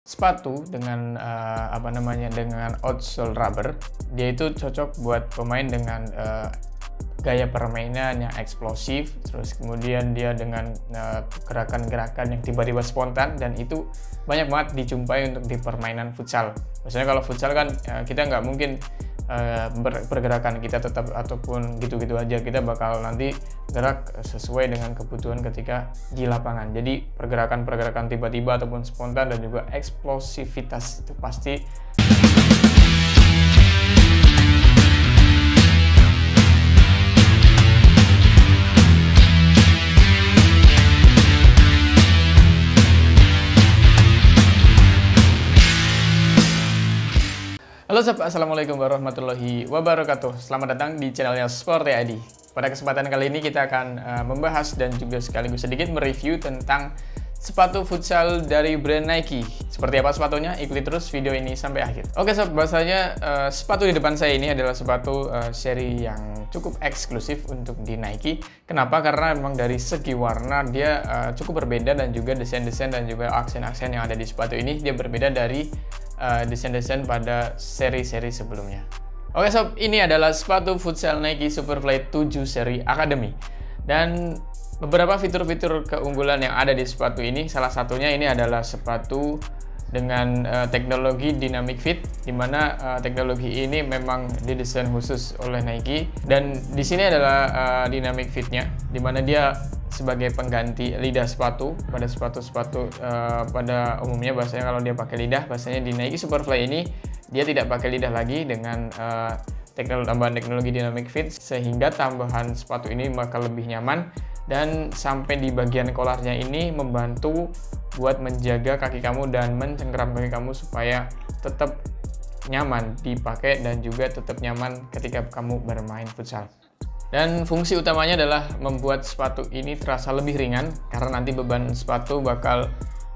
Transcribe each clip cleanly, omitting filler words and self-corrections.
Sepatu dengan dengan outsole rubber, dia itu cocok buat pemain dengan gaya permainan yang eksplosif, terus kemudian dia dengan gerakan-gerakan yang tiba-tiba spontan, dan itu banyak banget dijumpai untuk di permainan futsal. Misalnya kalau futsal kan kita nggak mungkin pergerakan kita tetap ataupun gitu-gitu aja, kita bakal nanti gerak sesuai dengan kebutuhan ketika di lapangan. Jadi pergerakan-pergerakan tiba-tiba ataupun spontan dan juga eksplosivitas itu pasti. Halo sob, assalamualaikum warahmatullahi wabarakatuh. Selamat datang di channelnya Sporty ID. Pada kesempatan kali ini kita akan membahas dan juga sekaligus sedikit mereview tentang sepatu futsal dari brand Nike. Seperti apa sepatunya? Ikuti terus video ini sampai akhir. Oke sob, bahasanya sepatu di depan saya ini adalah sepatu seri yang cukup eksklusif untuk di Nike. Kenapa? Karena memang dari segi warna dia cukup berbeda, dan juga desain-desain dan juga aksen-aksen yang ada di sepatu ini dia berbeda dari desain-desain pada seri-seri sebelumnya. Oke sob, ini adalah sepatu futsal Nike Superfly 7 seri Academy. Dan beberapa fitur-fitur keunggulan yang ada di sepatu ini, salah satunya ini adalah sepatu dengan teknologi dynamic fit, di mana teknologi ini memang didesain khusus oleh Nike. Dan di sini adalah dynamic fitnya, di mana dia sebagai pengganti lidah sepatu pada sepatu-sepatu pada umumnya. Bahasanya kalau dia pakai lidah, bahasanya di Nike Superfly ini dia tidak pakai lidah lagi dengan tambahan teknologi dynamic fit, sehingga tambahan sepatu ini bakal lebih nyaman, dan sampai di bagian kolarnya ini membantu buat menjaga kaki kamu dan mencengkeram kaki kamu supaya tetap nyaman dipakai dan juga tetap nyaman ketika kamu bermain futsal. Dan fungsi utamanya adalah membuat sepatu ini terasa lebih ringan, karena nanti beban sepatu bakal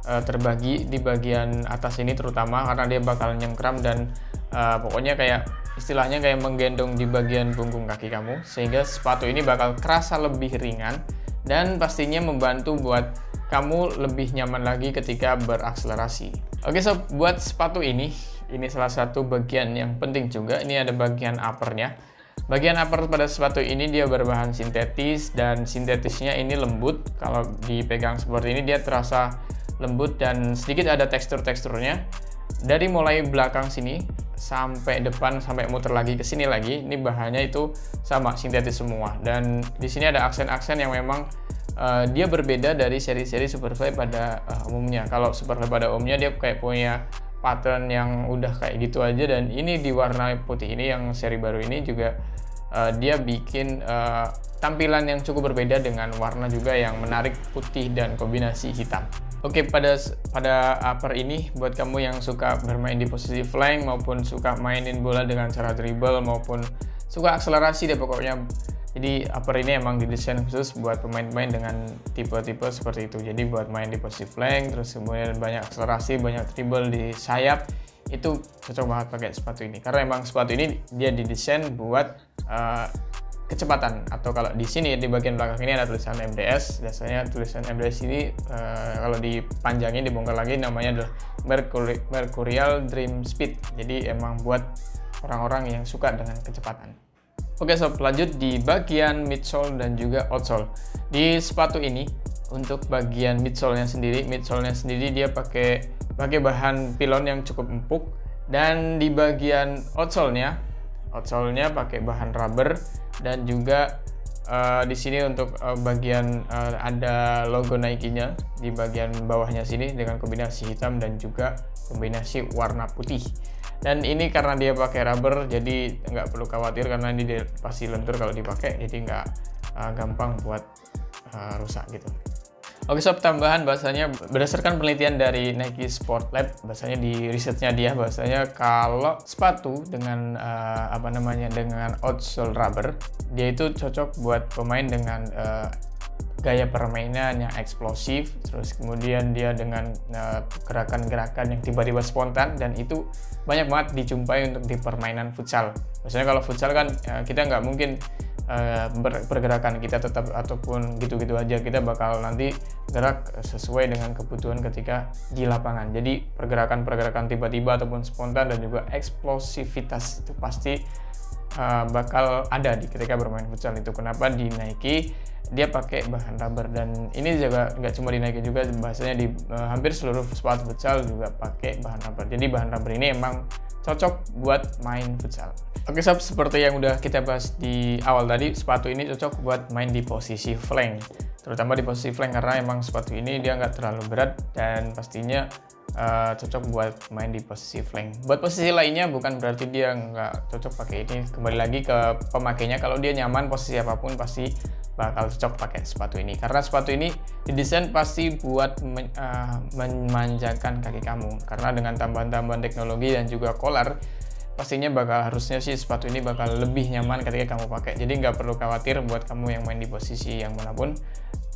terbagi di bagian atas ini terutama, karena dia bakal nyengkram dan pokoknya kayak istilahnya kayak menggendong di bagian punggung kaki kamu, sehingga sepatu ini bakal kerasa lebih ringan dan pastinya membantu buat kamu lebih nyaman lagi ketika berakselerasi. Oke sob, buat sepatu ini salah satu bagian yang penting juga. Ini ada bagian uppernya. Bagian upper pada sepatu ini dia berbahan sintetis, dan sintetisnya ini lembut. Kalau dipegang seperti ini dia terasa lembut dan sedikit ada teksturnya. Dari mulai belakang sini sampai depan sampai muter lagi ke sini lagi, ini bahannya itu sama sintetis semua. Dan di sini ada aksen-aksen yang memang dia berbeda dari seri-seri Superfly pada umumnya. Kalau Superfly pada umumnya dia kayak punya pattern yang udah kayak gitu aja, dan ini di warna putih ini yang seri baru ini juga dia bikin tampilan yang cukup berbeda dengan warna juga yang menarik, putih dan kombinasi hitam. Oke, pada upper ini buat kamu yang suka bermain di posisi flank maupun suka mainin bola dengan cara dribble maupun suka akselerasi deh pokoknya. Jadi upper ini emang didesain khusus buat pemain-pemain dengan tipe-tipe seperti itu. Jadi buat main di posisi flank, terus kemudian banyak akselerasi, banyak dribble di sayap, itu cocok banget pakai sepatu ini. Karena emang sepatu ini dia didesain buat kecepatan. Atau kalau di sini di bagian belakang ini ada tulisan MDS. Biasanya tulisan MDS ini kalau dipanjangin, dibongkar lagi, namanya adalah Mercurial Dream Speed. Jadi emang buat orang-orang yang suka dengan kecepatan. Oke sob, lanjut di bagian midsole dan juga outsole. Di sepatu ini untuk bagian midsole-nya sendiri dia pakai bahan pilon yang cukup empuk, dan di bagian outsole-nya pakai bahan rubber, dan juga di sini untuk bagian ada logo Nike-nya di bagian bawahnya sini dengan kombinasi hitam dan juga kombinasi warna putih. Dan ini karena dia pakai rubber, jadi nggak perlu khawatir karena ini dia pasti lentur kalau dipakai, jadi nggak gampang buat rusak gitu. Oke sob, tambahan bahasanya berdasarkan penelitian dari Nike Sport Lab, bahasanya di risetnya dia, bahasanya kalau sepatu dengan dengan outsole rubber, dia itu cocok buat pemain dengan gaya permainan yang eksplosif, terus kemudian dia dengan gerakan-gerakan yang tiba-tiba spontan, dan itu banyak banget dijumpai untuk di permainan futsal. Maksudnya kalau futsal kan kita nggak mungkin pergerakan kita tetap ataupun gitu-gitu aja, kita bakal nanti gerak sesuai dengan kebutuhan ketika di lapangan. Jadi pergerakan-pergerakan tiba-tiba ataupun spontan dan juga eksplosivitas itu pasti bakal ada di ketika bermain futsal itu. Kenapa di Nike dia pakai bahan rubber, dan ini juga nggak cuma di Nike juga, bahasanya di hampir seluruh sepatu futsal juga pakai bahan rubber. Jadi bahan rubber ini emang cocok buat main futsal. Oke sob, seperti yang udah kita bahas di awal tadi, sepatu ini cocok buat main di posisi flank, terutama di posisi flank karena emang sepatu ini dia nggak terlalu berat dan pastinya cocok buat main di posisi flank. Buat posisi lainnya bukan berarti dia nggak cocok pakai ini, kembali lagi ke pemakainya. Kalau dia nyaman posisi apapun pasti bakal cocok pakai sepatu ini, karena sepatu ini didesain pasti buat memanjakan kaki kamu, karena dengan tambahan-tambahan teknologi dan juga collar pastinya harusnya sih sepatu ini bakal lebih nyaman ketika kamu pakai. Jadi nggak perlu khawatir buat kamu yang main di posisi yang manapun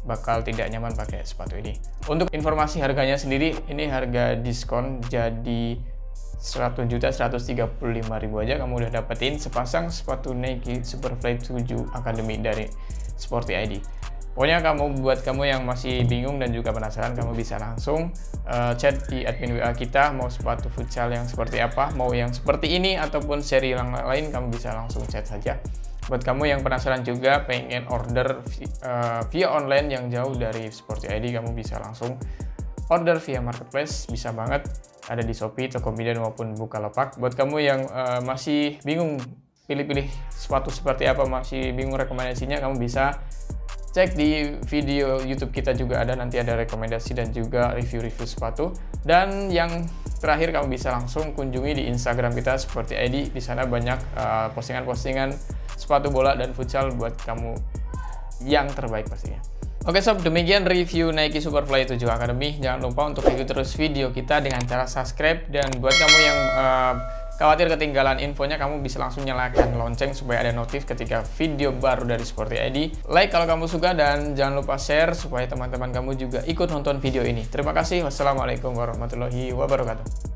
bakal tidak nyaman pakai sepatu ini. Untuk informasi harganya sendiri, ini harga diskon jadi 100.135.000 aja kamu udah dapetin sepasang sepatu Nike Superfly 7 Academy dari Sporty ID. Pokoknya buat kamu yang masih bingung dan juga penasaran, kamu bisa langsung chat di admin WA kita, mau sepatu futsal yang seperti apa, mau yang seperti ini ataupun seri yang lain, kamu bisa langsung chat saja. Buat kamu yang penasaran juga pengen order via online yang jauh dari Sporty ID, kamu bisa langsung order via marketplace, bisa banget, ada di Shopee, Tokopedia maupun Bukalapak. Buat kamu yang masih bingung pilih-pilih sepatu seperti apa, masih bingung rekomendasinya, kamu bisa cek di video YouTube kita juga ada, nanti ada rekomendasi dan juga review-review sepatu. Dan yang terakhir, kamu bisa langsung kunjungi di Instagram kita Sporty ID. Di sana banyak postingan-postingan sepatu bola dan futsal buat kamu yang terbaik pastinya. Oke sob, demikian review Nike Superfly 7 Academy. Jangan lupa untuk ikuti terus video kita dengan cara subscribe, dan buat kamu yang khawatir ketinggalan infonya, kamu bisa langsung nyalakan lonceng supaya ada notif ketika video baru dari Sporty ID. Like kalau kamu suka, dan jangan lupa share supaya teman-teman kamu juga ikut nonton video ini. Terima kasih. Wassalamualaikum warahmatullahi wabarakatuh.